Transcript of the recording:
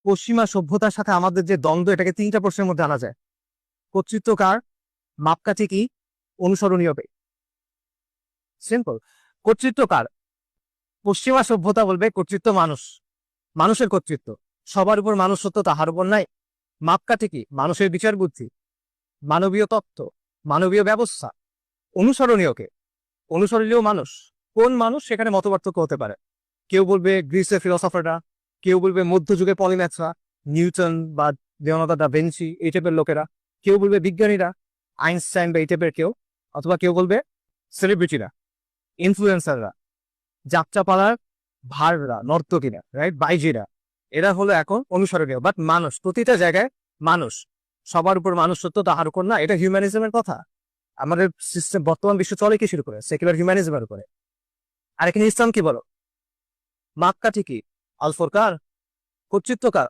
পশ্চিমা সভ্যতার সাথে আমাদের যে দ্বন্দ্ব, এটাকে তিনটা প্রশ্নের মধ্যে আনা যায়। কর্তৃত্ব কার, মাপকাঠি কি, অনুসরণীয় কে? সিম্পল। কর্তৃত্ব কার? পশ্চিমা সভ্যতা বলবে কর্তৃত্ব মানুষ, মানুষের কর্তৃত্ব, সবার উপর মানুষ সত্য, তাহার উপর নাই। মাপকাঠি কি? মানুষের বিচার বুদ্ধি, মানবীয় তত্ত্ব, মানবীয় ব্যবস্থা। অনুসরণীয় কে? অনুসরণীয় মানুষ। কোন মানুষ? সেখানে মতপার্থক্য হতে পারে। কেউ বলবে গ্রিসের ফিলোসফাররা, কেউ বলবে মধ্যযুগে পলিম্যাথরা, নিউটন বা লিওনার্দো দা ভিঞ্চি, এই টাইপের লোকেরা। কেউ বলবে বিজ্ঞানীরা, আইনস্টাইন বা এই টাইপের কেউ। অথবা কেউ বলবে সেলিব্রিটিরা, ইনফ্লুয়েন্সাররা, যাত্রাপালার ভাররা, নর্তকীরা, রাইট, বাইজিরা। এরা হলো এখন অনুসরণীয়। বাট মানুষ, প্রতিটা জায়গায় মানুষ, সবার উপর মানুষ সত্য, তাহার উপর না। এটা হিউম্যানিজমের কথা। আমাদের সিস্টেম, বর্তমান বিশ্ব চলে কি শুরু করে? সেকুলার হিউম্যানিজমের উপরে। আর এখানে ইসলাম কি বলো? মাপকাঠি কি? আল ফোরকান। কর্তৃত্ব কার?